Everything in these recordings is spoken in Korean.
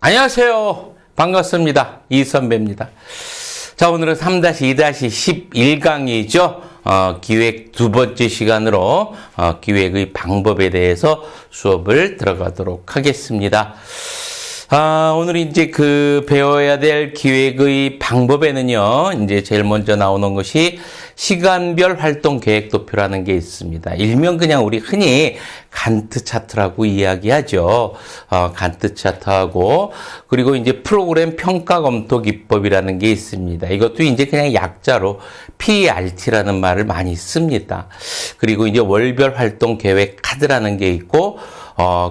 안녕하세요. 반갑습니다. 이선배입니다. 자, 오늘은 3-2-11강의죠. 기획 두 번째 시간으로 기획의 방법에 대해서 수업을 들어가도록 하겠습니다. 오늘 이제 배워야 될 기획의 방법에는요, 이제 제일 먼저 나오는 것이 시간별 활동 계획도표라는 게 있습니다. 일명 그냥 우리 흔히 간트 차트라고 이야기하죠. 간트 차트하고, 그리고 이제 프로그램 평가 검토 기법이라는 게 있습니다. 이것도 이제 그냥 약자로 PRT라는 말을 많이 씁니다. 그리고 이제 월별 활동 계획 카드라는 게 있고,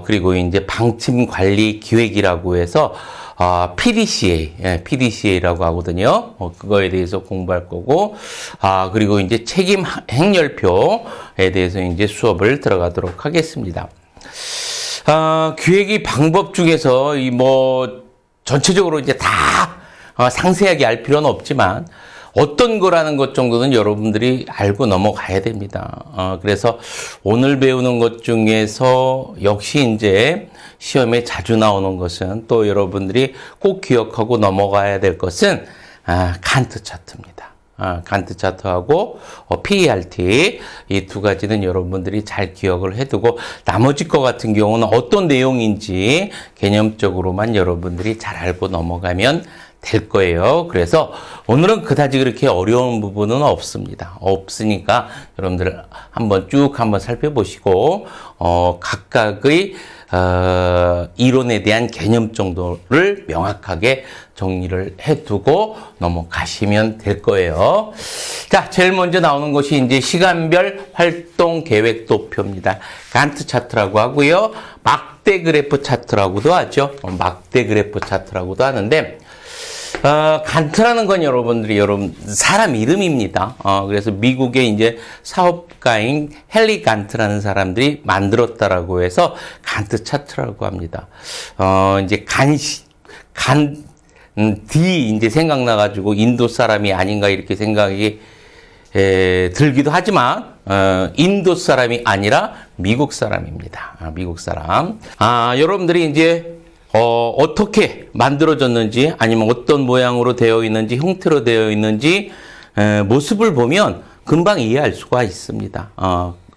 그리고 이제 방침 관리 기획이라고 해서, PDCA라고 하거든요. 그거에 대해서 공부할 거고, 그리고 이제 책임 행렬표에 대해서 이제 수업을 들어가도록 하겠습니다. 기획의 방법 중에서 전체적으로 이제 다 상세하게 알 필요는 없지만, 어떤 거라는 것 정도는 여러분들이 알고 넘어가야 됩니다. 그래서 오늘 배우는 것 중에서 역시 이제 시험에 자주 나오는 것은 또 여러분들이 꼭 기억하고 넘어가야 될 것은 간트 차트입니다. 간트 차트하고 PERT 이 두 가지는 여러분들이 잘 기억을 해두고 나머지 거 같은 경우는 어떤 내용인지 개념적으로만 여러분들이 잘 알고 넘어가면 될 거예요. 그래서 오늘은 그다지 그렇게 어려운 부분은 없습니다. 없으니까 여러분들 한번 살펴보시고 각각의 이론에 대한 개념 정도를 명확하게 정리를 해두고 넘어가시면 될 거예요. 자, 제일 먼저 나오는 것이 이제 시간별 활동 계획 도표입니다. 간트 차트라고 하고요. 막대 그래프 차트라고도 하죠. 막대 그래프 차트라고도 하는데, 간트라는 건 여러분 사람 이름입니다. 그래서 미국의 이제 사업가인 헨리 간트라는 사람들이 만들었다라고 해서 간트 차트라고 합니다. 이제 D 이제 생각나가지고 인도 사람이 아닌가 이렇게 생각이 들기도 하지만, 인도 사람이 아니라 미국 사람입니다. 미국 사람. 여러분들이 이제 어떻게 만들어졌는지 아니면 어떤 모양으로 되어 있는지 형태로 되어 있는지 모습을 보면 금방 이해할 수가 있습니다.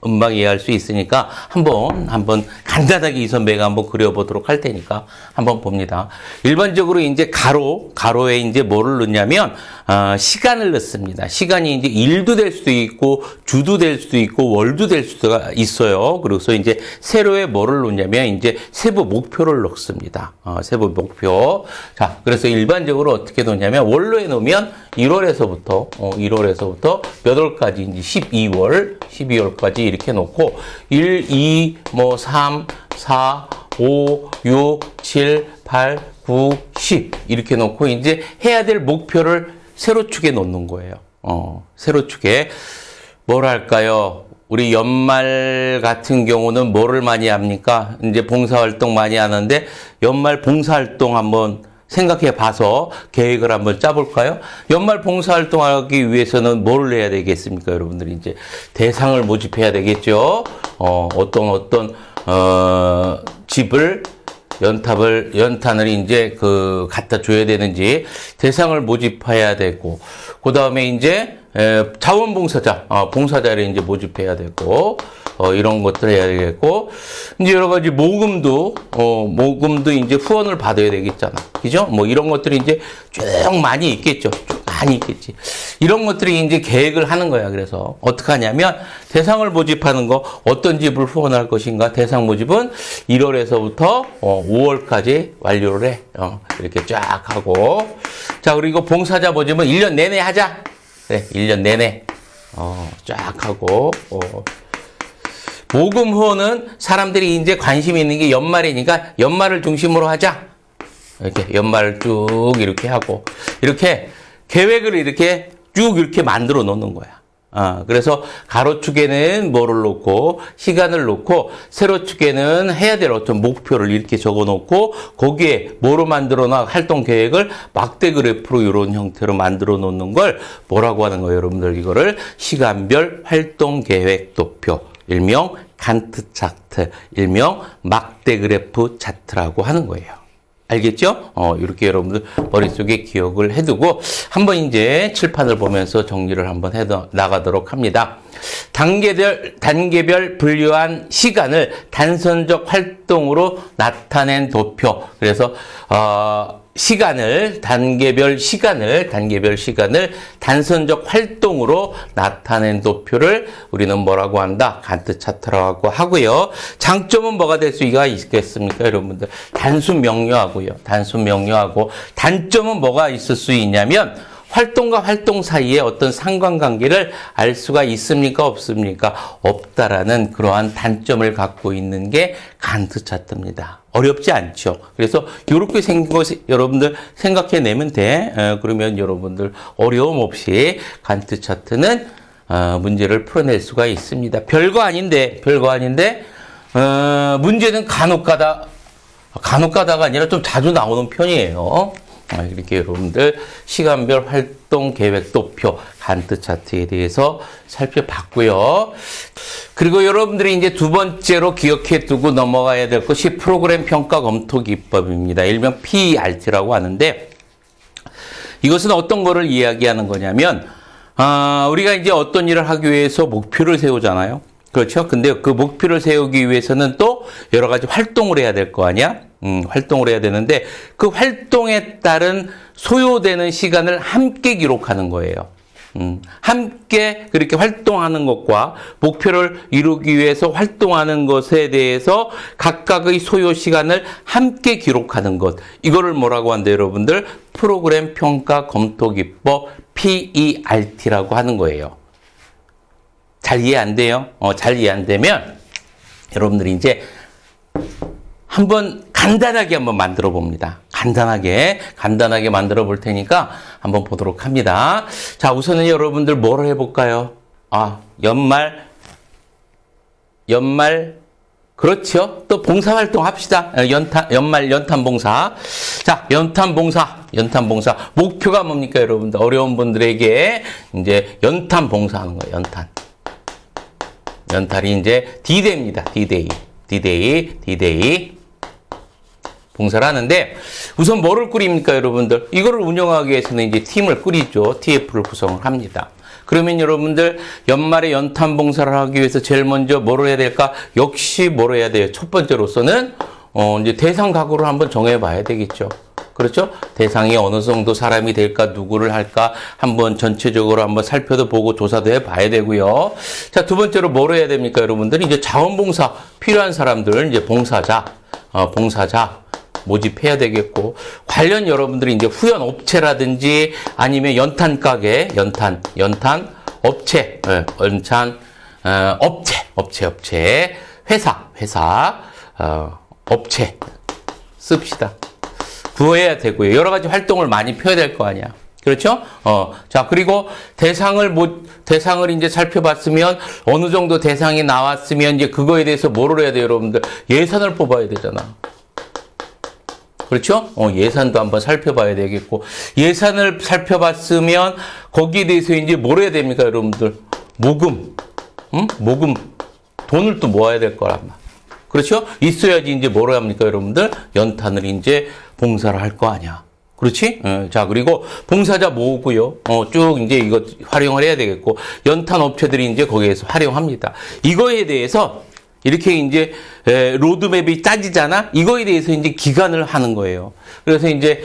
금방 이해할 수 있으니까 한번 간단하게 이 선배가 한번 그려보도록 할 테니까 한번 봅니다. 일반적으로 이제 가로에 이제 뭐를 넣냐면 시간을 넣습니다. 시간이 이제 일도 될 수도 있고 주도 될 수도 있고 월도 될 수가 있어요. 그래서 이제 세로에 뭐를 넣냐면 이제 세부 목표를 넣습니다. 세부 목표. 자, 그래서 일반적으로 어떻게 넣냐면 월로에 넣으면 1월에서부터 몇 월까지 이제 12월까지 이렇게 놓고 1, 2, 3, 4, 5, 6, 7, 8, 9, 10 이렇게 놓고 이제 해야 될 목표를 세로축에 놓는 거예요. 세로축에 뭐랄까요? 우리 연말 같은 경우는 뭐를 많이 합니까? 이제 봉사활동 많이 하는데 연말 봉사활동 한번 생각해 봐서 계획을 한번 짜볼까요? 연말 봉사활동하기 위해서는 뭘 해야 되겠습니까? 여러분들이 이제 대상을 모집해야 되겠죠? 어떤 집을, 연탄을 이제 갖다 줘야 되는지 대상을 모집해야 되고, 그 다음에 이제 자원봉사자, 봉사자를 이제 모집해야 되고, 이런 것들 해야 되겠고, 이제 여러 가지 모금도 이제 후원을 받아야 되겠잖아. 그죠? 이런 것들이 이제 쭉 많이 있겠죠. 쭉 많이 있겠지. 이런 것들이 이제 계획을 하는 거야. 그래서 어떻게 하냐면 대상을 모집하는 거, 어떤 집을 후원할 것인가, 대상 모집은 1월에서부터 5월까지 완료를 해. 이렇게 쫙 하고. 자, 그리고 봉사자 모집은 1년 내내 하자. 네, 1년 내내. 쫙 하고. 모금 후원은 사람들이 이제 관심이 있는 게 연말이니까 연말을 중심으로 하자. 이렇게 연말을 쭉 이렇게 하고, 이렇게 계획을 이렇게 쭉 이렇게 만들어 놓는 거야. 그래서 가로축에는 뭐를 놓고, 시간을 놓고, 세로축에는 해야 될 어떤 목표를 이렇게 적어 놓고, 거기에 뭐로 만들어 놔? 활동 계획을 막대 그래프로 이런 형태로 만들어 놓는 걸 뭐라고 하는 거예요, 여러분들? 이거를 시간별 활동 계획 도표. 일명 간트 차트, 일명 막대 그래프 차트라고 하는 거예요. 알겠죠? 이렇게 여러분들 머릿속에 기억을 해두고 한번 이제 칠판을 보면서 정리를 한번 나가도록 합니다. 단계별 분류한 시간을 단선적 활동으로 나타낸 도표. 그래서 단계별 시간을 단선적 활동으로 나타낸 도표를 우리는 뭐라고 한다? 간트 차트라고 하고요. 장점은 뭐가 될 수가 있겠습니까, 여러분들? 단순 명료하고요. 단점은 뭐가 있을 수 있냐면 활동과 활동 사이에 어떤 상관관계를 알 수가 있습니까? 없습니까? 없다라는 그러한 단점을 갖고 있는 게 간트 차트입니다. 어렵지 않죠. 그래서 이렇게 생긴 것이 여러분들 생각해내면 돼. 그러면 여러분들 어려움 없이 간트 차트는 문제를 풀어낼 수가 있습니다. 별거 아닌데 문제는 간혹 가다가 아니라 좀 자주 나오는 편이에요. 이렇게 여러분들 시간별 활동 계획 도표 간트 차트에 대해서 살펴봤고요. 그리고 여러분들이 이제 두 번째로 기억해 두고 넘어가야 될 것이 프로그램 평가 검토 기법입니다. 일명 PERT라고 하는데 이것은 어떤 거를 이야기하는 거냐면 우리가 이제 어떤 일을 하기 위해서 목표를 세우잖아요. 그렇죠? 근데 그 목표를 세우기 위해서는 또 여러 가지 활동을 해야 될 거 아니야? 활동을 해야 되는데 그 활동에 따른 소요되는 시간을 함께 기록하는 거예요. 함께 그렇게 활동하는 것과 목표를 이루기 위해서 활동하는 것에 대해서 각각의 소요 시간을 함께 기록하는 것. 이거를 뭐라고 한대요, 여러분들? 프로그램 평가 검토 기법 PERT라고 하는 거예요. 잘 이해 안 돼요? 잘 이해 안 되면 여러분들이 이제 한번 간단하게 한번 만들어 봅니다. 간단하게 만들어 볼 테니까 한번 보도록 합니다. 자, 우선은 여러분들 뭘 해볼까요? 연말, 그렇죠. 또 봉사활동 합시다. 연탄 봉사. 자, 연탄 봉사. 목표가 뭡니까, 여러분들? 어려운 분들에게 이제 연탄 봉사하는 거예요, 연탄이 이제 D-Day입니다. D-Day. 봉사를 하는데 우선 뭐를 꾸립니까, 여러분들? 이거를 운영하기 위해서는 이제 팀을 꾸리죠. TF를 구성을 합니다. 그러면 여러분들 연말에 연탄 봉사를 하기 위해서 제일 먼저 뭐를 해야 될까? 역시 뭐를 해야 돼요? 첫 번째로서는 이제 대상 가구를 한번 정해 봐야 되겠죠. 그렇죠? 대상이 어느 정도 사람이 될까, 누구를 할까, 한번 전체적으로 한번 살펴도 보고 조사도 해 봐야 되고요. 자, 두 번째로 뭘 해야 됩니까, 여러분들이? 이제 자원봉사 필요한 사람들, 이제 봉사자 모집해야 되겠고, 관련 여러분들이 이제 후연 업체라든지 아니면 연탄 가게, 연탄 업체, 업체, 회사, 업체 씁시다. 구해야 되고요. 여러 가지 활동을 많이 펴야 될 거 아니야. 그렇죠? 자, 그리고 대상을 이제 살펴봤으면 어느 정도 대상이 나왔으면 이제 그거에 대해서 뭐를 해야 돼요, 여러분들? 예산을 뽑아야 되잖아. 그렇죠? 예산도 한번 살펴봐야 되겠고, 예산을 살펴봤으면 거기에 대해서 이제 뭘 해야 됩니까, 여러분들? 모금. 돈을 또 모아야 될 거란 말. 그렇죠? 있어야지 이제 뭐를 합니까, 여러분들? 연탄을 이제 봉사를 할 거 아니야. 그렇지? 자, 그리고 봉사자 모으고요. 쭉 이제 이거 활용을 해야 되겠고, 연탄 업체들이 이제 거기에서 활용합니다. 이거에 대해서 이렇게 이제 로드맵이 짜지잖아? 이거에 대해서 이제 기간을 하는 거예요. 그래서 이제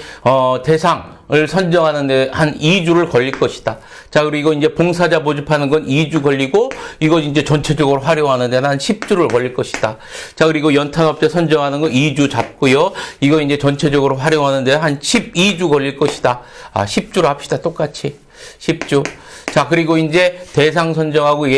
대상을 선정하는데 한 2주를 걸릴 것이다. 자, 그리고 이제 봉사자 모집하는 건 2주 걸리고, 이거 이제 전체적으로 활용하는 데는 한 10주를 걸릴 것이다. 자, 그리고 연탄업체 선정하는 거 2주 잡고요. 이거 이제 전체적으로 활용하는 데 한 12주 걸릴 것이다. 10주로 합시다. 똑같이. 10주. 자, 그리고 이제 대상 선정하고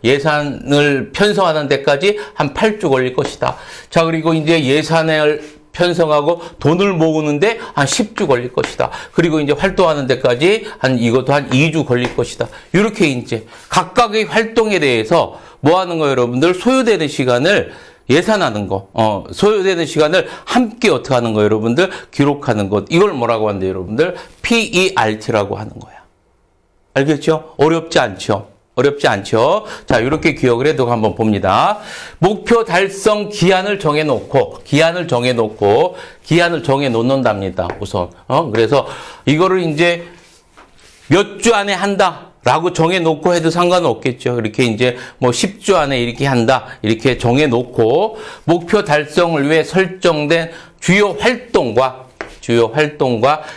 예산을 편성하는 데까지 한 8주 걸릴 것이다. 자, 그리고 이제 예산을 편성하고 돈을 모으는데 한 10주 걸릴 것이다. 그리고 이제 활동하는 데까지 이것도 한 2주 걸릴 것이다. 이렇게 이제 각각의 활동에 대해서 뭐 하는 거, 여러분들? 소요되는 시간을 예산하는 거, 소요되는 시간을 함께 어떻게 하는 거, 여러분들? 기록하는 것. 이걸 뭐라고 하는데, 여러분들? PERT라고 하는 거야. 알겠죠? 어렵지 않죠? 어렵지 않죠? 자, 이렇게 기억을 해두고 한번 봅니다. 목표 달성 기한을 정해놓고, 기한을 정해놓는답니다, 우선. 그래서 이거를 이제 몇 주 안에 한다. 라고 정해놓고 해도 상관은 없겠죠. 이렇게 이제 뭐 10주 안에 이렇게 한다. 이렇게 정해놓고 목표 달성을 위해 설정된 주요 활동과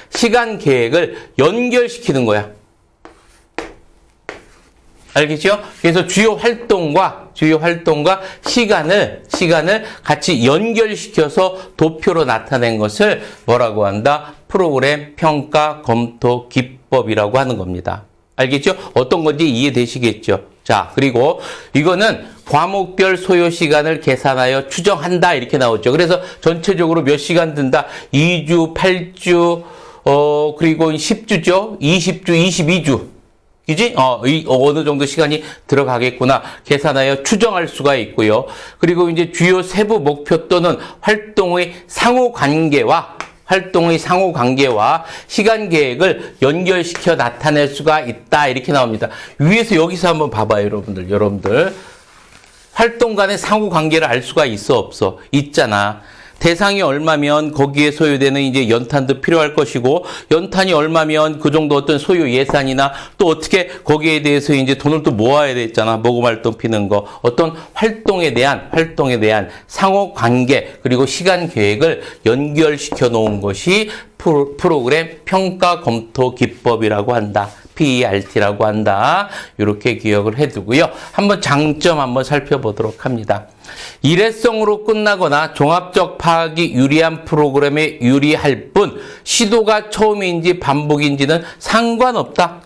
시간 계획을 연결시키는 거야. 알겠죠? 그래서 주요 활동과 시간을 같이 연결시켜서 도표로 나타낸 것을 뭐라고 한다? 프로그램 평가 검토 기법이라고 하는 겁니다. 알겠죠? 어떤 건지 이해되시겠죠? 자, 그리고 이거는 과목별 소요 시간을 계산하여 추정한다 이렇게 나오죠. 그래서 전체적으로 몇 시간 든다? 2주, 8주, 그리고 10주죠? 20주, 22주. 그지? 어느 정도 시간이 들어가겠구나. 계산하여 추정할 수가 있고요. 그리고 이제 주요 세부 목표 또는 활동의 상호관계와 시간 계획을 연결시켜 나타낼 수가 있다. 이렇게 나옵니다. 위에서 여기서 한번 봐봐요, 여러분들. 활동 간의 상호관계를 알 수가 있어, 없어? 있잖아. 대상이 얼마면 거기에 소요되는 이제 연탄도 필요할 것이고, 연탄이 얼마면 그 정도 어떤 소요 예산이나 또 어떻게 거기에 대해서 이제 돈을 또 모아야 되잖아. 모금 활동 피는 거. 어떤 활동에 대한 상호 관계 그리고 시간 계획을 연결시켜 놓은 것이 프로그램 평가 검토 기법이라고 한다. PERT라고 한다. 이렇게 기억을 해두고요. 한번 장점 한번 살펴보도록 합니다. 일회성으로 끝나거나 종합적 파악이 유리한 프로그램에 유리할 뿐 시도가 처음인지 반복인지는 상관없다.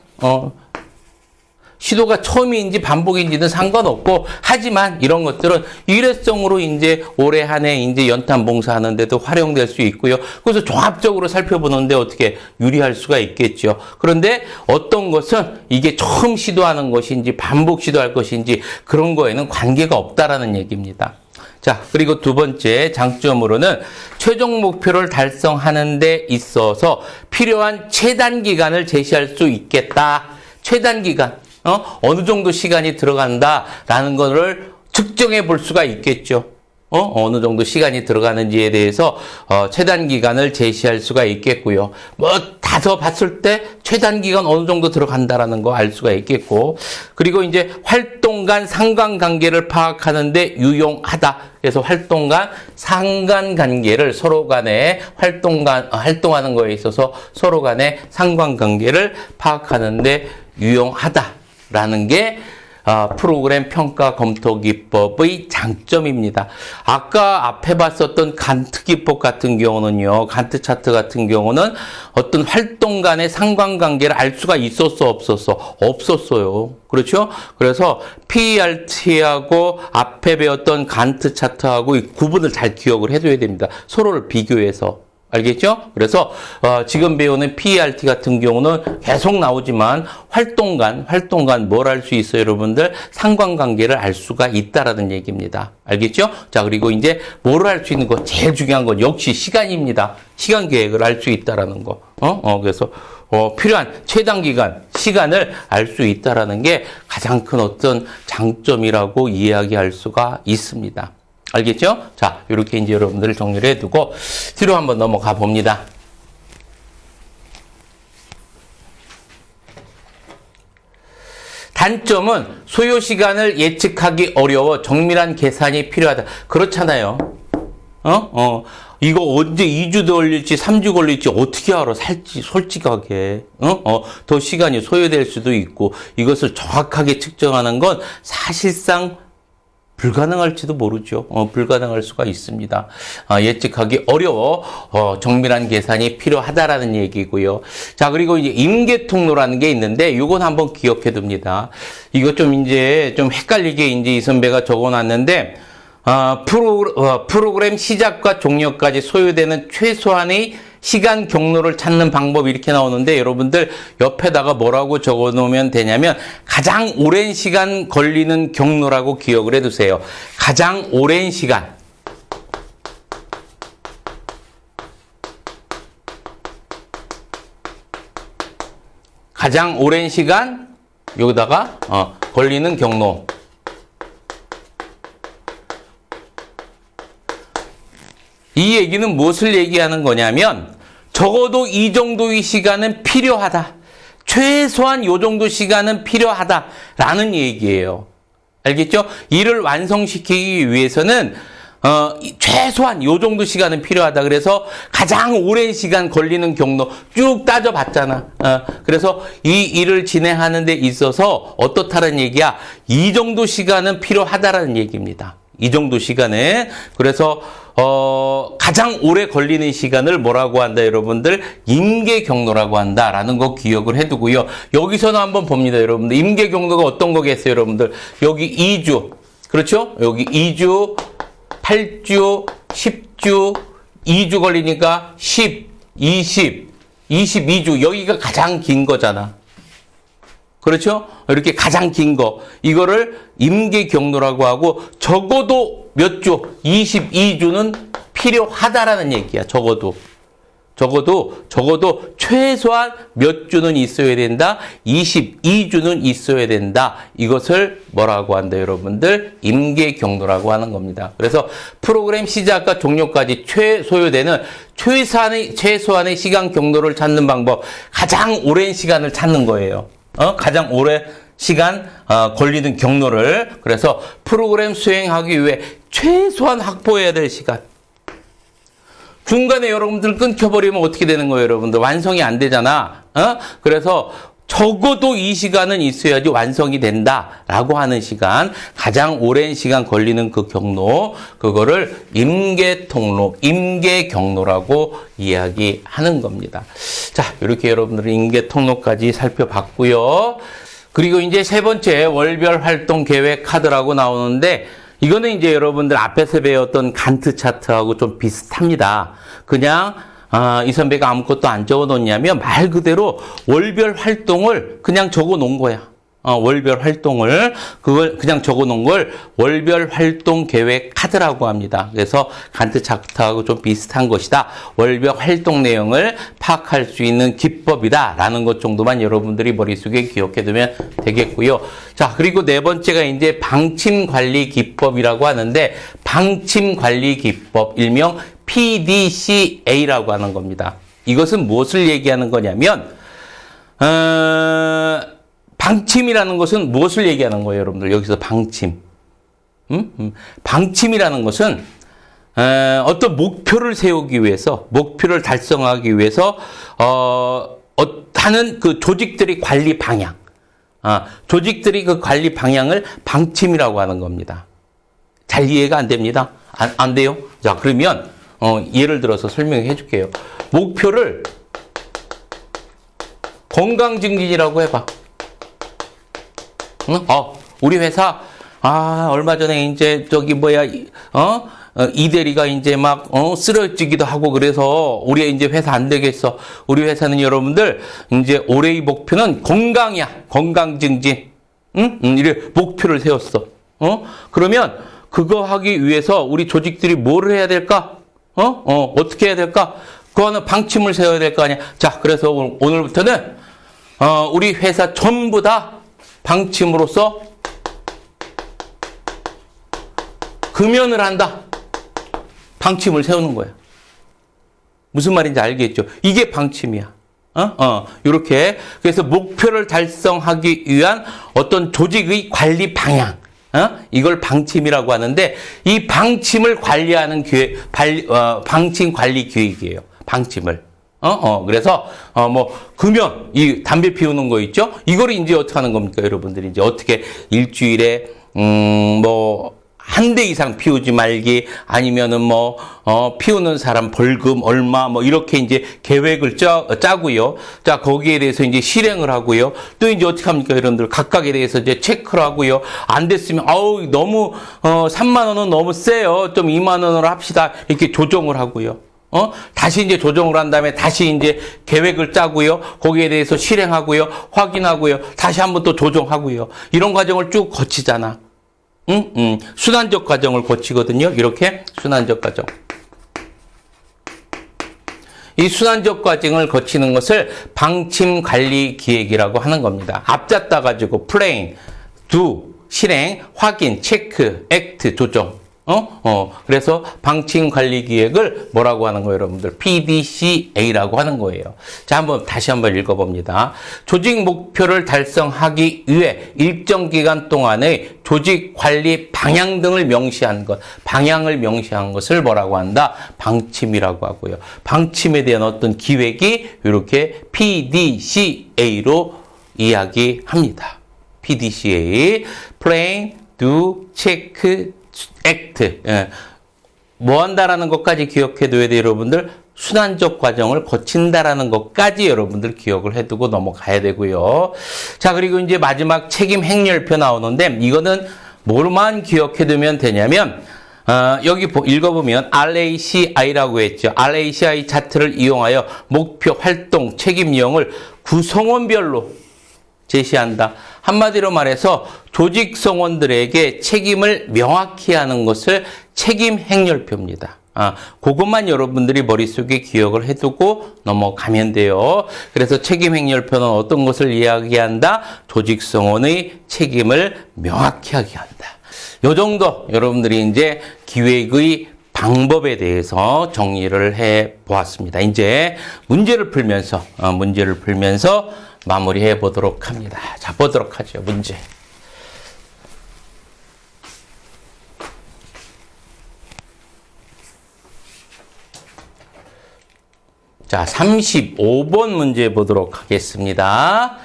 시도가 처음인지 반복인지는 상관없고, 하지만 이런 것들은 일회성으로 이제 올해 한 해 이제 연탄 봉사하는데도 활용될 수 있고요. 그래서 종합적으로 살펴보는데 어떻게 유리할 수가 있겠죠. 그런데 어떤 것은 이게 처음 시도하는 것인지 반복 시도할 것인지 그런 거에는 관계가 없다라는 얘기입니다. 자, 그리고 두 번째 장점으로는 최종 목표를 달성하는 데 있어서 필요한 최단 기간을 제시할 수 있겠다. 최단 기간. 어느 정도 시간이 들어간다라는 거를 측정해 볼 수가 있겠죠. 어느 정도 시간이 들어가는지에 대해서 최단 기간을 제시할 수가 있겠고요. 다서 봤을 때 최단 기간 어느 정도 들어간다라는 거 알 수가 있겠고, 그리고 이제 활동 간 상관관계를 파악하는데 유용하다. 그래서 활동 간 상관관계를 서로 간에 활동하는 거에 있어서 서로 간의 상관관계를 파악하는데 유용하다라는 게 프로그램 평가 검토 기법의 장점입니다. 아까 앞에 봤었던 간트 기법 같은 경우는요, 간트 차트 같은 경우는 어떤 활동 간의 상관관계를 알 수가 있었어, 없었어? 없었어요. 그렇죠? 그래서 PERT하고 앞에 배웠던 간트 차트하고 이 구분을 잘 기억을 해둬야 됩니다. 서로를 비교해서. 알겠죠? 그래서 지금 배우는 PERT 같은 경우는 계속 나오지만 활동간 뭘 알 수 있어요, 여러분들? 상관관계를 알 수가 있다라는 얘기입니다. 알겠죠? 자, 그리고 이제 뭐를 알 수 있는 거, 제일 중요한 건 역시 시간입니다. 시간 계획을 알 수 있다라는 거. 그래서 필요한 최단 기간, 시간을 알 수 있다라는 게 가장 큰 어떤 장점이라고 이야기할 수가 있습니다. 알겠죠? 자, 이렇게 이제 여러분들을 정리를 해두고 뒤로 한번 넘어가 봅니다. 단점은 소요 시간을 예측하기 어려워 정밀한 계산이 필요하다. 그렇잖아요. 이거 언제 2주 걸릴지 3주 걸릴지 어떻게 알아? 솔직하게. 더 시간이 소요될 수도 있고, 이것을 정확하게 측정하는 건 사실상 불가능할지도 모르죠. 불가능할 수가 있습니다. 예측하기 어려워 정밀한 계산이 필요하다라는 얘기고요. 자, 그리고 이제 임계통로라는 게 있는데 이건 한번 기억해 둡니다. 이거 좀 헷갈리게 이제 이 선배가 적어놨는데 프로그램 시작과 종료까지 소요되는 최소한의 시간 경로를 찾는 방법이 이렇게 나오는데, 여러분들 옆에다가 뭐라고 적어 놓으면 되냐면 가장 오랜 시간 걸리는 경로라고 기억을 해두세요. 가장 오랜 시간. 가장 오랜 시간 여기다가 걸리는 경로. 이 얘기는 무엇을 얘기하는 거냐면 적어도 이 정도의 시간은 필요하다. 최소한 요 정도 시간은 필요하다라는 얘기예요. 알겠죠? 이를 완성시키기 위해서는 최소한 요 정도 시간은 필요하다. 그래서 가장 오랜 시간 걸리는 경로 쭉 따져봤잖아. 그래서 이 일을 진행하는 데 있어서 어떻다는 얘기야? 이 정도 시간은 필요하다라는 얘기입니다. 이 정도 시간은. 그래서 가장 오래 걸리는 시간을 뭐라고 한다, 여러분들? 임계 경로라고 한다라는 거 기억을 해두고요. 여기서는 한번 봅니다, 여러분들. 임계 경로가 어떤 거겠어요, 여러분들? 여기 2주, 그렇죠? 여기 2주, 8주, 10주, 2주 걸리니까 10, 20, 22주. 여기가 가장 긴 거잖아. 그렇죠? 이렇게 가장 긴 거. 이거를 임계 경로라고 하고 적어도 몇 주? 22주는 필요하다라는 얘기야. 적어도 최소한 몇 주는 있어야 된다. 22주는 있어야 된다. 이것을 뭐라고 한다, 여러분들? 임계 경로라고 하는 겁니다. 그래서 프로그램 시작과 종료까지 소요되는 최소한의 시간 경로를 찾는 방법. 가장 오랜 시간을 찾는 거예요. 가장 오래 시간 걸리는 경로를. 그래서 프로그램 수행하기 위해 최소한 확보해야 될 시간. 중간에 여러분들 끊겨버리면 어떻게 되는 거예요, 여러분들? 완성이 안 되잖아. 그래서 적어도 이 시간은 있어야지 완성이 된다라고 하는 시간, 가장 오랜 시간 걸리는 그 경로, 그거를 임계 통로, 임계 경로라고 이야기하는 겁니다. 자, 이렇게 여러분들은 임계 통로까지 살펴봤고요. 그리고 이제 세 번째 월별 활동 계획 카드라고 나오는데, 이거는 이제 여러분들 앞에서 배웠던 간트 차트하고 좀 비슷합니다. 그냥 이 선배가 아무것도 안 적어 놓냐면 말 그대로 월별 활동을 그냥 적어 놓은 거야. 월별 활동을 그걸 그냥 적어 놓은 걸 월별 활동 계획 카드라고 합니다. 그래서 간트 차트하고 좀 비슷한 것이다. 월별 활동 내용을 파악할 수 있는 기법이다라는 것 정도만 여러분들이 머릿속에 기억해 두면 되겠고요. 자, 그리고 네 번째가 이제 방침 관리 기법이라고 하는데, 방침 관리 기법 일명 PDCA라고 하는 겁니다. 이것은 무엇을 얘기하는 거냐면 방침이라는 것은 무엇을 얘기하는 거예요, 여러분들? 여기서 방침. 방침이라는 것은 어떤 목표를 세우기 위해서, 목표를 달성하기 위해서 하는 그 조직들의 관리 방향. 조직들이 그 관리 방향을 방침이라고 하는 겁니다. 잘 이해가 안 됩니다. 안 돼요? 자, 그러면 예를 들어서 설명해 줄게요. 목표를 건강증진이라고 해봐. 우리 회사, 얼마 전에 이제 이 대리가 이제 막, 쓰러지기도 하고 그래서 우리 이제 회사 안 되겠어. 우리 회사는 여러분들, 이제 올해의 목표는 건강이야. 건강 증진. 이래 목표를 세웠어. 그러면 그거 하기 위해서 우리 조직들이 뭐를 해야 될까? 어떻게 해야 될까? 그거는 방침을 세워야 될 거 아니야. 자, 그래서 오늘부터는, 우리 회사 전부 다 방침으로서 금연을 한다. 방침을 세우는 거야. 무슨 말인지 알겠죠? 이게 방침이야. 요렇게. 그래서 목표를 달성하기 위한 어떤 조직의 관리 방향. 이걸 방침이라고 하는데, 이 방침을 관리하는 방침 관리 계획이에요. 방침을. 그래서, 금연, 이 담배 피우는 거 있죠? 이거를 이제 어떻게 하는 겁니까, 여러분들이? 이제 어떻게 일주일에, 한 대 이상 피우지 말기, 아니면은 피우는 사람 벌금 얼마, 이렇게 이제 계획을 짜고요. 자, 거기에 대해서 이제 실행을 하고요. 또 이제 어떻게 합니까, 여러분들? 각각에 대해서 이제 체크를 하고요. 안 됐으면, 너무, 3만 원은 너무 세요. 좀 2만 원으로 합시다. 이렇게 조정을 하고요. 다시 이제 조정을 한 다음에 다시 이제 계획을 짜고요. 거기에 대해서 실행하고요. 확인하고요. 다시 한번 또 조정하고요. 이런 과정을 쭉 거치잖아. 순환적 과정을 거치거든요. 이렇게 순환적 과정. 이 순환적 과정을 거치는 것을 방침 관리 기획이라고 하는 겁니다. 앞잡다 가지고 플레인, do, 실행, 확인, 체크, 액트, 조정. 그래서 방침관리기획을 뭐라고 하는 거예요, 여러분들? PDCA라고 하는 거예요. 자, 다시 한번 읽어봅니다. 조직 목표를 달성하기 위해 일정 기간 동안의 조직 관리 방향 등을 명시한 것, 방향을 명시한 것을 뭐라고 한다? 방침이라고 하고요. 방침에 대한 어떤 기획이 이렇게 PDCA로 이야기합니다. PDCA, Plan, Do, Check, 액트. 뭐 한다라는 것까지 기억해둬야 돼요, 여러분들. 순환적 과정을 거친다라는 것까지 여러분들 기억을 해두고 넘어가야 되고요. 자, 그리고 이제 마지막 책임 행렬표 나오는데 이거는 뭐만 기억해두면 되냐면 여기 읽어보면 RACI라고 했죠. RACI 차트를 이용하여 목표, 활동, 책임령을 구성원별로 제시한다. 한마디로 말해서 조직 성원들에게 책임을 명확히 하는 것을 책임 행렬표입니다. 그것만 여러분들이 머릿속에 기억을 해두고 넘어가면 돼요. 그래서 책임 행렬표는 어떤 것을 이야기한다? 조직 성원의 책임을 명확히 하게 한다. 요 정도 여러분들이 이제 기획의 방법에 대해서 정리를 해 보았습니다. 이제 문제를 풀면서 마무리해 보도록 합니다. 자, 보도록 하죠. 문제. 자, 35번 문제 보도록 하겠습니다.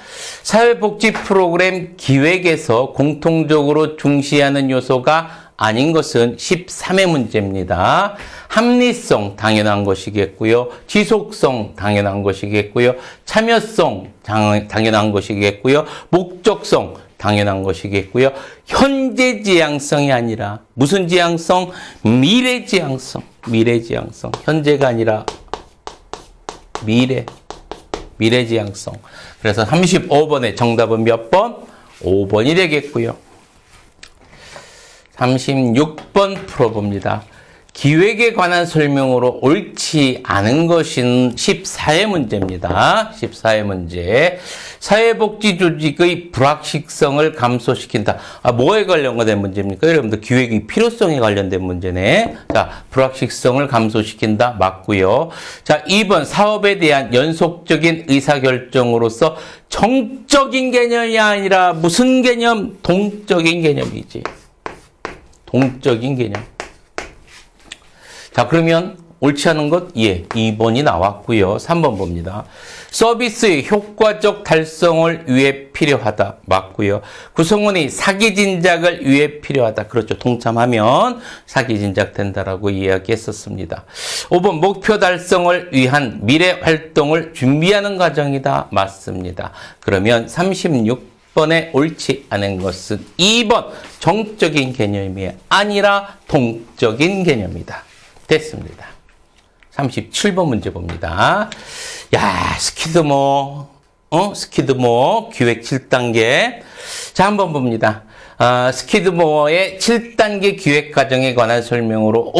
사회복지 프로그램 기획에서 공통적으로 중시하는 요소가 아닌 것은 13회 문제입니다. 합리성 당연한 것이겠고요. 지속성 당연한 것이겠고요. 참여성 당연한 것이겠고요. 목적성 당연한 것이겠고요. 현재 지향성이 아니라 무슨 지향성? 미래 지향성. 현재가 아니라 미래 지향성. 그래서 35번의 정답은 몇 번? 5번이 되겠고요. 36번 풀어봅니다. 기획에 관한 설명으로 옳지 않은 것은 14회 문제입니다. 14회 문제. 사회복지 조직의 불확실성을 감소시킨다. 뭐에 관련된 문제입니까? 여러분들 기획의 필요성에 관련된 문제네. 자, 불확실성을 감소시킨다. 맞고요. 자, 2번 사업에 대한 연속적인 의사결정으로서 정적인 개념이 아니라 무슨 개념? 동적인 개념이지. 동적인 개념. 자, 그러면 옳지 않은 것? 예, 2번이 나왔고요. 3번 봅니다. 서비스의 효과적 달성을 위해 필요하다. 맞고요. 구성원이 사기 진작을 위해 필요하다. 그렇죠. 동참하면 사기 진작 된다라고 이야기했었습니다. 5번 목표 달성을 위한 미래 활동을 준비하는 과정이다. 맞습니다. 그러면 36번에 옳지 않은 것은 2번 정적인 개념이 아니라 동적인 개념이다. 됐습니다. 37번 문제 봅니다. 야, 스키드모 기획 7단계. 자, 한번 봅니다. 스키드모어의 7단계 기획 과정에 관한 설명으로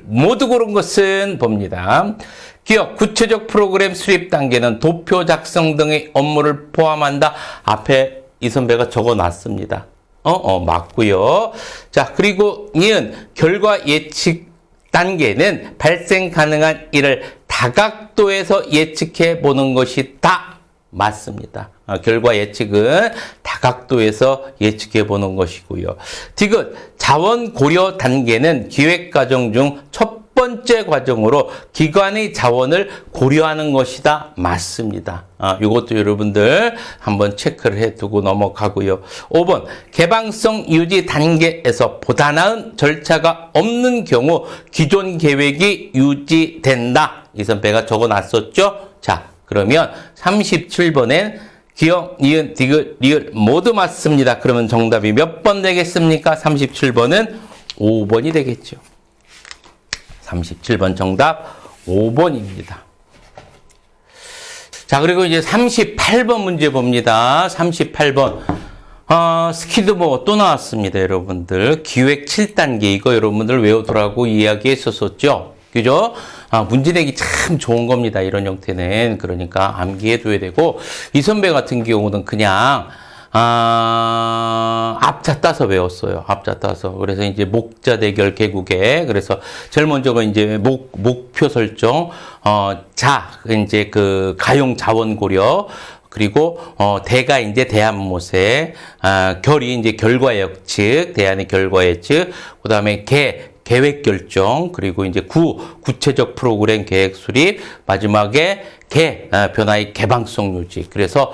모두 고른 것은 봅니다. 기업 구체적 프로그램 수립 단계는 도표 작성 등의 업무를 포함한다. 앞에 이 선배가 적어놨습니다. 맞고요. 자, 그리고 이은 결과 예측 단계는 발생 가능한 일을 다각도에서 예측해 보는 것이다. 맞습니다. 결과 예측은 다각도에서 예측해 보는 것이고요. 디귿 자원 고려 단계는 기획 과정 중 첫 번째 과정으로 기관의 자원을 고려하는 것이다. 맞습니다. 이것도 여러분들 한번 체크를 해두고 넘어가고요. 5번 개방성 유지 단계에서 보다 나은 절차가 없는 경우 기존 계획이 유지된다. 이 선배가 적어놨었죠. 자, 그러면 37번엔 기억, 니은, 디귿, 리을 모두 맞습니다. 그러면 정답이 몇 번 되겠습니까? 37번은 5번이 되겠죠. 37번 정답 5번입니다. 자, 그리고 이제 38번 문제 봅니다. 38번. 스키드모 또 나왔습니다, 여러분들. 기획 7단계. 이거 여러분들 외우더라고 이야기했었죠. 그죠? 문제 내기 참 좋은 겁니다. 이런 형태는. 그러니까 암기해둬야 되고, 이 선배 같은 경우는 그냥, 앞자 따서 외웠어요. 앞자 따서. 그래서 이제 목자 대결 개국에. 그래서 제일 먼저가 이제 목표 설정, 이제 그 가용 자원 고려. 그리고 대가 이제 대안모세, 결이 이제 결과 예측, 대안의 결과 예측, 그다음에 계획 결정, 그리고 이제 구체적 프로그램 계획 수립, 마지막에 변화의 개방성 유지. 그래서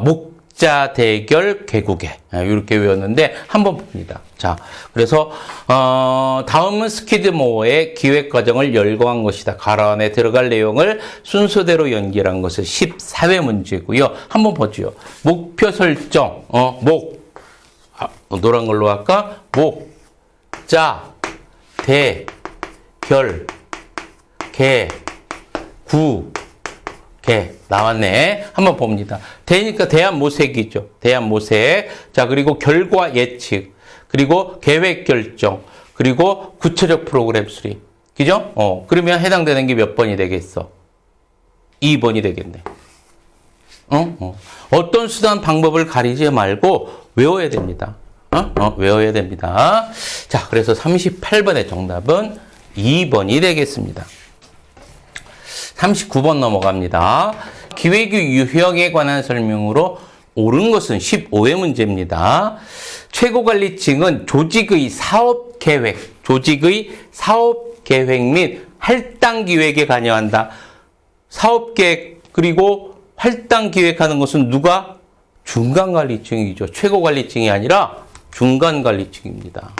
목자 대결 개국에 이렇게 외웠는데 한번 봅니다. 자, 그래서 다음은 스키드모어의 기획 과정을 열거한 것이다. 가로 안에 들어갈 내용을 순서대로 연결한 것은 14회 문제고요. 한번 보죠. 목표 설정, 노란 걸로 할까? 목자 대결 개 나왔네. 한번 봅니다. 대니까 대안모색이죠. 대안모색. 자, 그리고 결과 예측. 그리고 계획 결정. 그리고 구체적 프로그램 수립. 그죠? 그러면 해당되는 게 몇 번이 되겠어? 2번이 되겠네. 어떤 수단 방법을 가리지 말고 외워야 됩니다. 외워야 됩니다. 자, 그래서 38번의 정답은 2번이 되겠습니다. 39번 넘어갑니다. 기획의 유형에 관한 설명으로 옳은 것은 15회 문제입니다. 최고관리층은 조직의 사업계획 및 할당기획에 관여한다. 사업계획 그리고 할당기획하는 것은 누가? 중간관리층이죠. 최고관리층이 아니라 중간관리층입니다.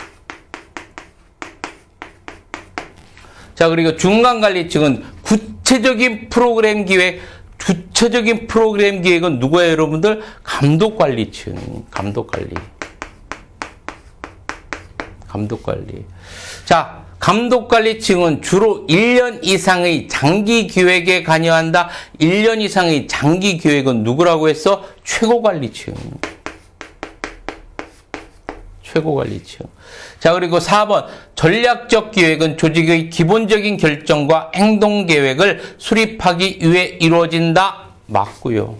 자, 그리고 중간관리층은 구체적인 프로그램 기획은 누구예요, 여러분들? 감독관리층. 감독관리. 자, 감독관리층은 주로 1년 이상의 장기 기획에 관여한다. 1년 이상의 장기 기획은 누구라고 했어? 최고관리층. 자, 그리고 4번. 전략적 기획은 조직의 기본적인 결정과 행동 계획을 수립하기 위해 이루어진다. 맞고요.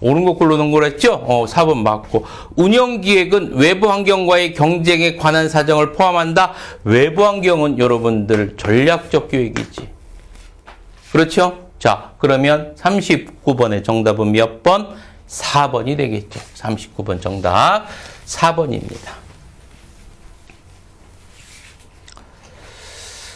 옳은 거 고르는 거랬죠? 4번 맞고. 운영 기획은 외부 환경과의 경쟁에 관한 사정을 포함한다. 외부 환경은 여러분들 전략적 기획이지. 그렇죠? 자, 그러면 39번의 정답은 몇 번? 4번이 되겠죠. 39번 정답 4번입니다.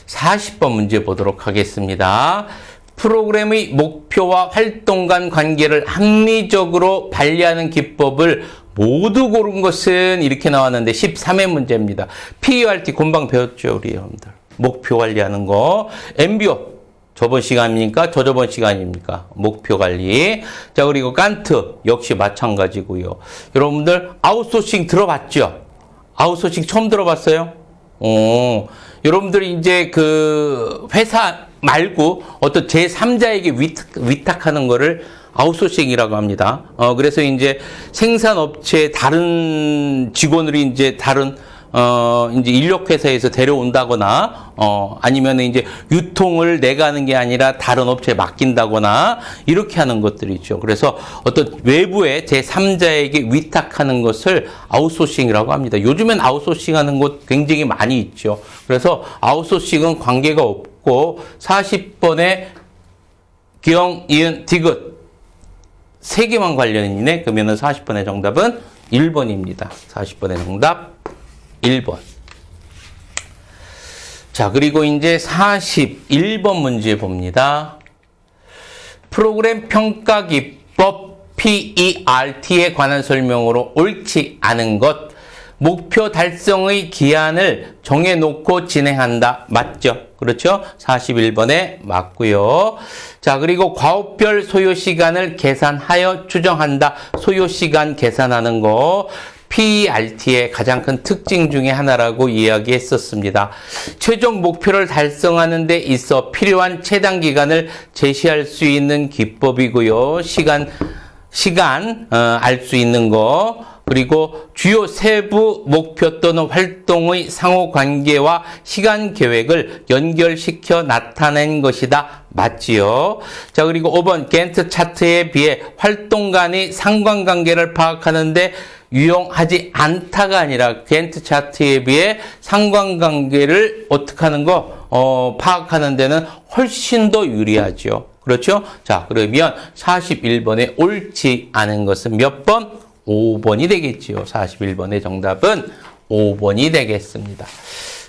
40번 문제 보도록 하겠습니다. 프로그램의 목표와 활동 간 관계를 합리적으로 관리하는 기법을 모두 고른 것은 이렇게 나왔는데 13회 문제입니다. PERT 금방 배웠죠, 우리 여러분들. 목표 관리하는 거. MBO 저번 시간입니까? 저저번 시간입니까? 목표 관리. 자, 그리고 간트 역시 마찬가지고요. 여러분들 아웃소싱 들어봤죠? 아웃소싱 처음 들어봤어요? 여러분들이 이제 그 회사 말고 어떤 제3자에게 위탁하는 거를 아웃소싱이라고 합니다. 그래서 이제 생산업체 다른 직원들이 이제 다른 이제 인력회사에서 데려온다거나, 아니면 이제 유통을 내가 하는 게 아니라 다른 업체에 맡긴다거나, 이렇게 하는 것들이죠. 그래서 어떤 외부의 제3자에게 위탁하는 것을 아웃소싱이라고 합니다. 요즘엔 아웃소싱 하는 곳 굉장히 많이 있죠. 그래서 아웃소싱은 관계가 없고, 40번에 기영, 이은, 디귿. 3개만 관련이네. 그러면은 40번의 정답은 1번입니다. 40번의 정답. 1번. 자, 그리고 이제 41번 문제 봅니다. 프로그램 평가 기법 PERT에 관한 설명으로 옳지 않은 것. 목표 달성의 기한을 정해놓고 진행한다. 맞죠? 그렇죠? 41번에 맞고요. 자, 그리고 과업별 소요시간을 계산하여 추정한다. 소요시간 계산하는 거. PERT의 가장 큰 특징 중에 하나라고 이야기했었습니다. 최종 목표를 달성하는 데 있어 필요한 최단 기간을 제시할 수 있는 기법이고요. 시간 알 수 있는 거. 그리고 주요 세부 목표 또는 활동의 상호 관계와 시간 계획을 연결시켜 나타낸 것이다. 맞지요? 자, 그리고 5번 겐트 차트에 비해 활동 간의 상관관계를 파악하는데 유용하지 않다가 아니라 겐트 차트에 비해 상관관계를 어떻게 하는 거? 파악하는 데는 훨씬 더 유리하죠. 그렇죠? 자, 그러면 41번에 옳지 않은 것은 몇 번? 5번이 되겠지요. 41번의 정답은 5번이 되겠습니다.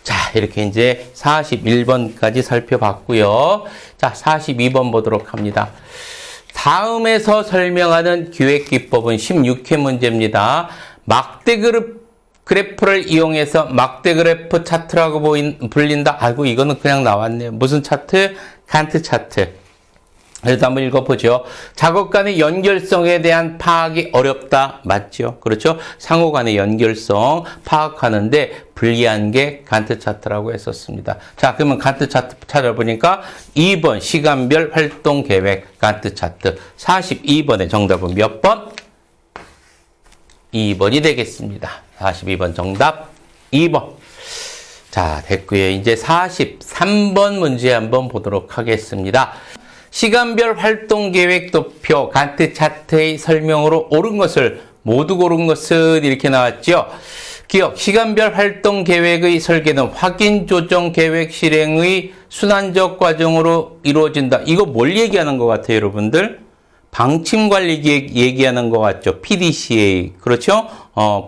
자, 이렇게 이제 41번까지 살펴봤고요. 자, 42번 보도록 합니다. 다음에서 설명하는 기획기법은 16회 문제입니다. 막대 그래프를 이용해서 막대 그래프 차트라고 불린다. 아이고, 이거는 그냥 나왔네요. 무슨 차트? 칸트 차트. 그래서 한번 읽어보죠. 작업 간의 연결성에 대한 파악이 어렵다. 맞죠? 그렇죠? 상호 간의 연결성 파악하는데 불리한 게 간트 차트라고 했었습니다. 자, 그러면 간트 차트 찾아보니까 2번 시간별 활동 계획 간트 차트. 42번의 정답은 몇 번? 2번이 되겠습니다. 42번 정답 2번. 자, 됐고요. 이제 43번 문제 한번 보도록 하겠습니다. 시간별 활동 계획 도표 간트 차트의 설명으로 옳은 것을 모두 고른 것은 이렇게 나왔죠. 기억, 시간별 활동 계획의 설계는 확인, 조정, 계획 실행의 순환적 과정으로 이루어진다. 이거 뭘 얘기하는 것 같아요, 여러분들? 방침 관리 계획 얘기하는 것 같죠. PDCA. 그렇죠?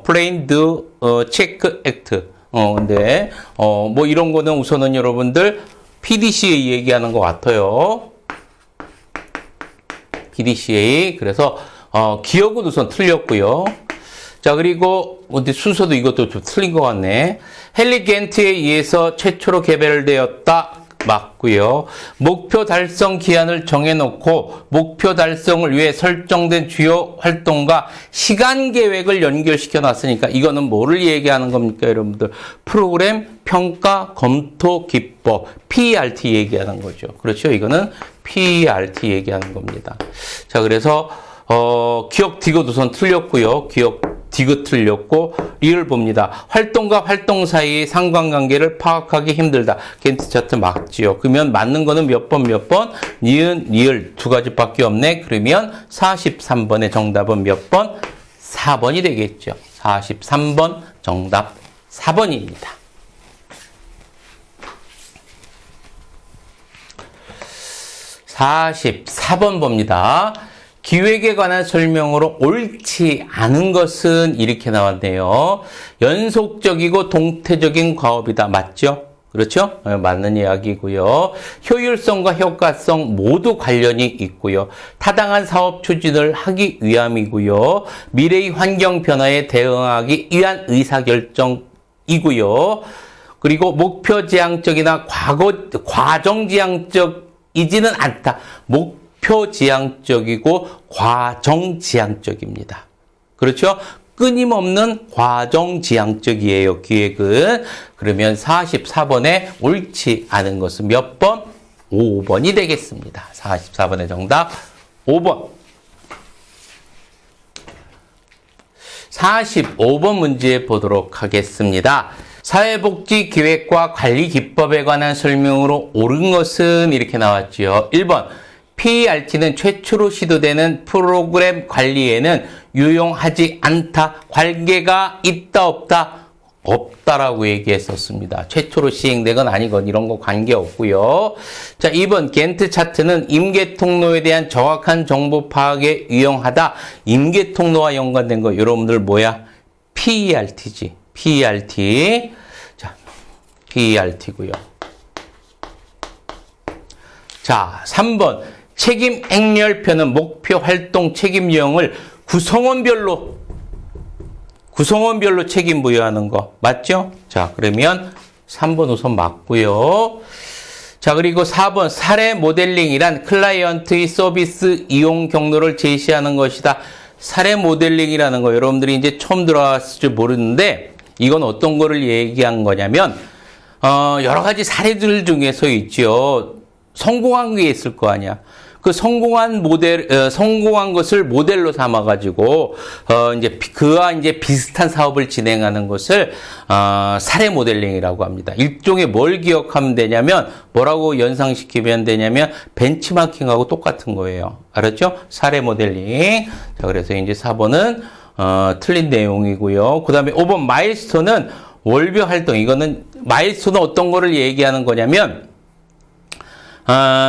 Plan, Do, Check, Act. 근데, 뭐 이런 거는 우선은 여러분들 PDCA 얘기하는 것 같아요. PDCA. 그래서 기억은 우선 틀렸고요. 자, 그리고 어디 순서도 이것도 좀 틀린 것 같네. 헨리 겐트에 의해서 최초로 개발되었다. 맞고요. 목표 달성 기한을 정해놓고 목표 달성을 위해 설정된 주요 활동과 시간 계획을 연결시켜 놨으니까 이거는 뭐를 얘기하는 겁니까, 여러분들? 프로그램 평가 검토 기법 PERT 얘기하는 거죠. 그렇죠? 이거는 PERT 얘기하는 겁니다. 자, 그래서 기억 디귿 우선 틀렸고요. 기억 디귿 틀렸고 리을 봅니다. 활동과 활동 사이의 상관관계를 파악하기 힘들다. 겐트 차트 맞지요. 그러면 맞는 거는 몇 번? 니은, 리을 두 가지밖에 없네. 그러면 43번의 정답은 몇 번? 4번이 되겠죠. 43번 정답 4번입니다. 44번 봅니다. 기획에 관한 설명으로 옳지 않은 것은 이렇게 나왔네요. 연속적이고 동태적인 과업이다. 맞죠? 그렇죠? 맞는 이야기고요. 효율성과 효과성 모두 관련이 있고요. 타당한 사업 추진을 하기 위함이고요. 미래의 환경 변화에 대응하기 위한 의사결정이고요. 그리고 목표 지향적이나 과정 지향적이지는 않다. 목표 지향적이고 과정 지향적입니다. 그렇죠? 끊임없는 과정 지향적이에요, 기획은. 그러면 44번에 옳지 않은 것은 몇 번? 5번이 되겠습니다. 44번의 정답 5번. 45번 문제 보도록 하겠습니다. 사회복지 기획과 관리 기법에 관한 설명으로 옳은 것은 이렇게 나왔죠. 1번. PERT는 최초로 시도되는 프로그램 관리에는 유용하지 않다. 관계가 있다, 없다? 없다라고 얘기했었습니다. 최초로 시행된 건 아니건 이런 거 관계 없고요. 자, 2번 겐트 차트는 임계 통로에 대한 정확한 정보 파악에 유용하다. 임계 통로와 연관된 거 여러분들 뭐야? PERT지. PERT. 자, PERT고요. 자, 3번 책임 행렬표는 목표 활동 책임령을 구성원별로 책임 부여하는 거 맞죠? 자, 그러면 3번 우선 맞고요. 자, 그리고 4번 사례 모델링이란 클라이언트의 서비스 이용 경로를 제시하는 것이다. 사례 모델링이라는 거 여러분들이 이제 처음 들어왔을지 모르는데 이건 어떤 거를 얘기한 거냐면 여러 가지 사례들 중에서 있죠. 성공한 게 있을 거 아니야. 그 성공한 성공한 것을 모델로 삼아가지고, 이제 그와 이제 비슷한 사업을 진행하는 것을, 사례 모델링이라고 합니다. 일종의 뭘 기억하면 되냐면, 뭐라고 연상시키면 되냐면, 벤치마킹하고 똑같은 거예요. 알았죠? 사례 모델링. 자, 그래서 이제 4번은, 틀린 내용이고요. 그 다음에 5번 마일스톤은 월별 활동. 이거는 마일스톤은 어떤 거를 얘기하는 거냐면,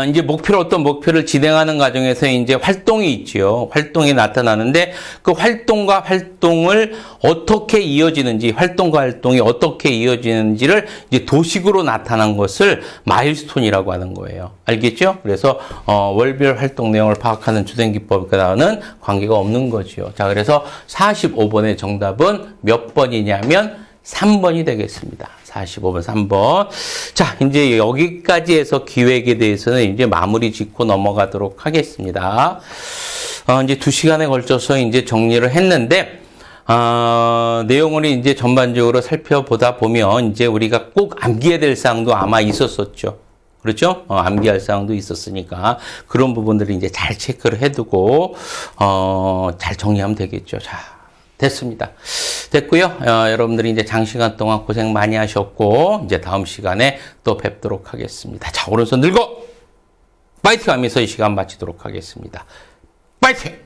이제 어떤 목표를 진행하는 과정에서 이제 활동이 있지요. 활동이 나타나는데 그 활동과 활동을 어떻게 이어지는지, 활동과 활동이 어떻게 이어지는지를 이제 도식으로 나타난 것을 마일스톤이라고 하는 거예요. 알겠죠? 그래서, 월별 활동 내용을 파악하는 주된 기법과는 관계가 없는 거지요. 자, 그래서 45번의 정답은 몇 번이냐면 3번이 되겠습니다. 45번 3번. 자, 이제 여기까지 해서 기획에 대해서는 이제 마무리 짓고 넘어가도록 하겠습니다. 이제 2시간에 걸쳐서 이제 정리를 했는데, 내용을 이제 전반적으로 살펴보다 보면 이제 우리가 꼭 암기해야 될 사항도 아마 있었었죠. 그렇죠? 암기할 사항도 있었으니까 그런 부분들을 이제 잘 체크를 해두고, 잘 정리하면 되겠죠. 자. 됐습니다. 됐고요. 여러분들이 이제 장시간 동안 고생 많이 하셨고, 이제 다음 시간에 또 뵙도록 하겠습니다. 자, 오른손 들고, 파이팅 하면서 이 시간 마치도록 하겠습니다. 파이팅!